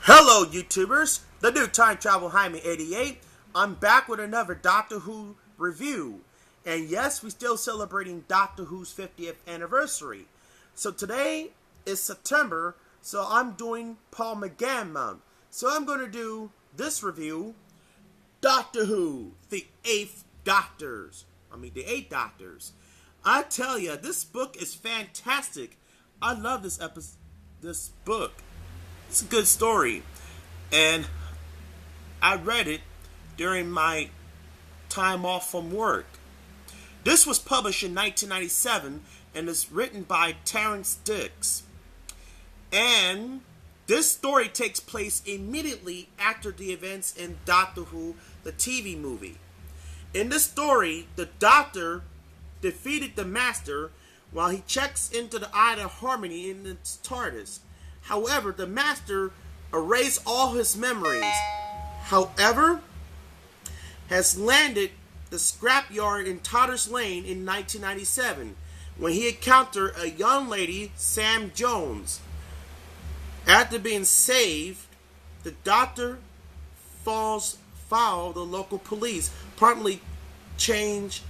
Hello, YouTubers! The new Time Travel Hyman 88. I'm back with another Doctor Who review. And yes, we're still celebrating Doctor Who's 50th anniversary. So today is September, so I'm doing Paul McGann month. So I'm going to do this review, Doctor Who, the Eighth Doctors. The Eight Doctors. I tell you, this book is fantastic. I love this book. It's a good story, and I read it during my time off from work. This was published in 1997 and is written by Terrance Dicks. And this story takes place immediately after the events in Doctor Who, the TV movie. In this story, the Doctor defeated the Master while he checks into the Eye of Harmony in its TARDIS. However, the Master erased all his memories. However, has landed the scrapyard in Totter's Lane in 1997 when he encountered a young lady, Sam Jones. After being saved, the Doctor falls foul of the local police, promptly charge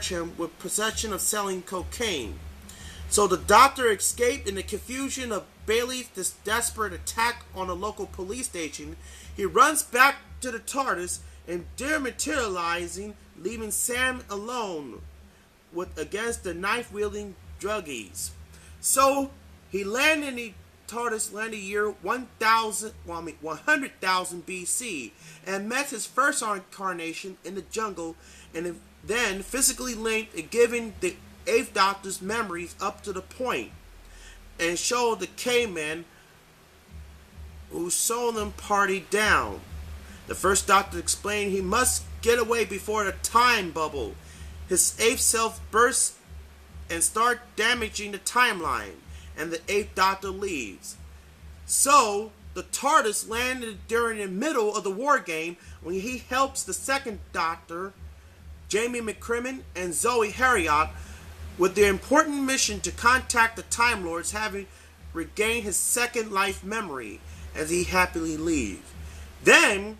him with possession of selling cocaine. So the Doctor escaped in the confusion of Bailey's desperate attack on a local police station. He runs back to the TARDIS and dematerializing, leaving Sam alone against the knife-wielding druggies. So he landed in the TARDIS landed year 100,000 BC and met his first incarnation in the jungle, and then physically linked and given the Eighth Doctor's memories up to the point and showed the K-Men who saw them party down. The first Doctor explained he must get away before the time bubble. His eighth self bursts and start damaging the timeline, and the Eighth Doctor leaves. So the TARDIS landed during the middle of the war game when he helps the second Doctor, Jamie McCrimmon and Zoe Harriott, with the important mission to contact the Time Lords, having regained his second life memory as he happily leaves. Then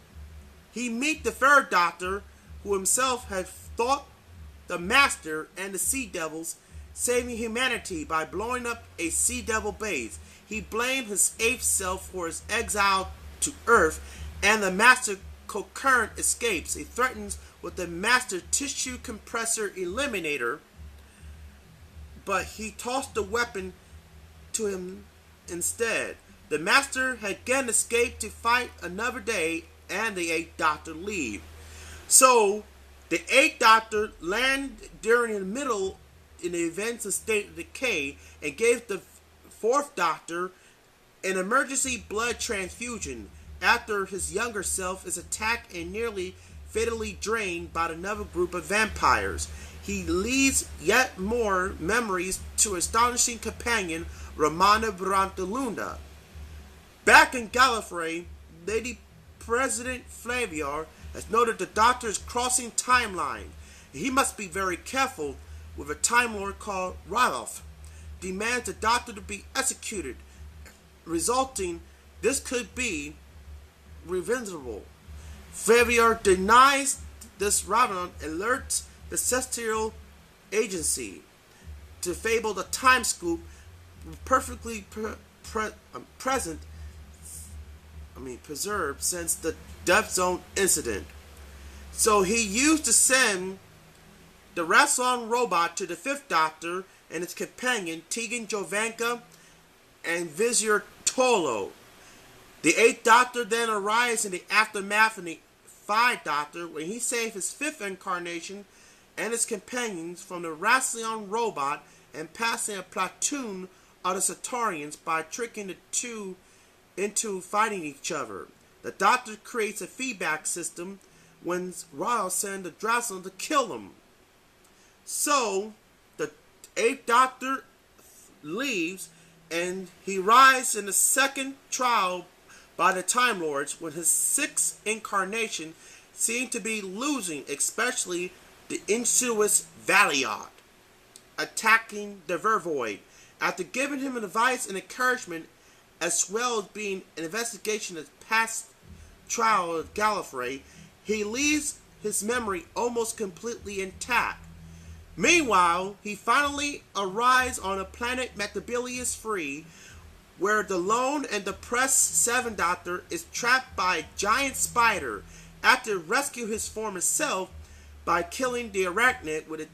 he meets the third Doctor, who himself had fought the Master and the Sea Devils, saving humanity by blowing up a Sea Devil base. He blamed his eighth self for his exile to Earth, and the Master concurrent escapes. He threatens with the Master Tissue Compressor Eliminator, but he tossed the weapon to him instead. The Master had again escaped to fight another day, and the Eighth Doctor leave. So the Eighth Doctor landed during the middle in the events of State of Decay and gave the fourth Doctor an emergency blood transfusion after his younger self is attacked and nearly fatally drained by another group of vampires. He leaves yet more memories to astonishing companion Romana Brontaluna. Back in Gallifrey, Lady President Flaviar has noted the Doctor is crossing timeline. He must be very careful with a Time Lord called Ryloth. Demands the Doctor to be executed, resulting this could be revengeful. Flaviar denies this. Ryloth alerts the Celestial Agency to fable the time scoop perfectly preserved since the Death Zone incident. So he used to send the Rassilon robot to the Fifth Doctor and his companion Tegan Jovanka and Vizier Tolo. The Eighth Doctor then arrives in the aftermath of the Fifth Doctor when he saved his fifth incarnation and his companions from the Rassilon robot and passing a platoon of the Centaurians by tricking the two into fighting each other. The Doctor creates a feedback system when Ryle sends the Rassilon to kill them. So the Eighth Doctor leaves and he rises in the second trial by the Time Lords when his sixth incarnation seemed to be losing, especially the insidious Valiant, attacking the Vervoid. After giving him advice and encouragement as well as being an investigation of the past trial of Gallifrey, he leaves his memory almost completely intact. Meanwhile, he finally arrives on a planet Metabilius Free, where the lone and depressed Seventh Doctor is trapped by a giant spider after rescue his former self by killing the arachnid with a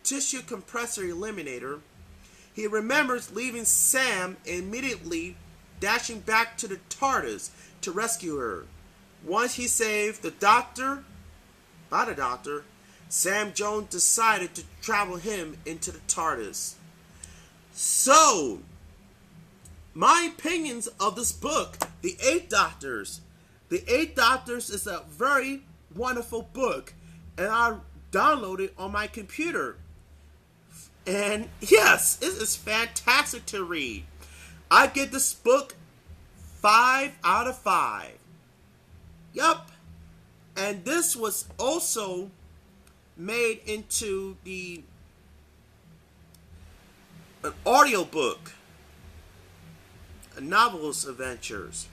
tissue compressor eliminator. He remembers leaving Sam and immediately dashing back to the TARDIS to rescue her. Once he saved the Doctor, Sam Jones decided to travel him into the TARDIS. So, my opinions of this book, The Eight Doctors. The Eight Doctors is a very wonderful book, and I downloaded it on my computer. And yes, it is fantastic to read. I give this book 5 out of 5. Yup. And this was also made into an audiobook, a novelist adventures.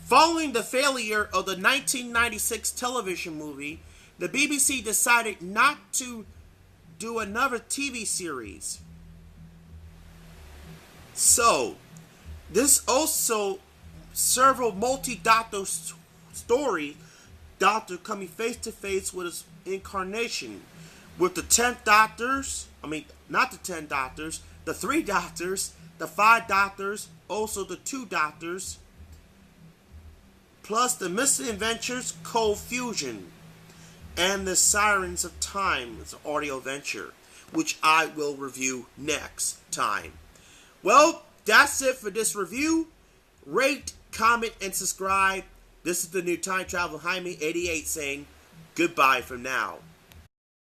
Following the failure of the 1996 television movie, the BBC decided not to do another TV series. So, this also several multi-doctor stories, Doctor coming face to face with his incarnation, with the 10 Doctors, not the 10 Doctors, the 3 Doctors, the 5 Doctors, also the 2 Doctors, plus the Missing Adventures Cold Fusion, and the Sirens of Time. It's an audio venture, which I will review next time. Well, that's it for this review. Rate, comment, and subscribe. This is the new Time Travel Jaime 88 saying goodbye for now.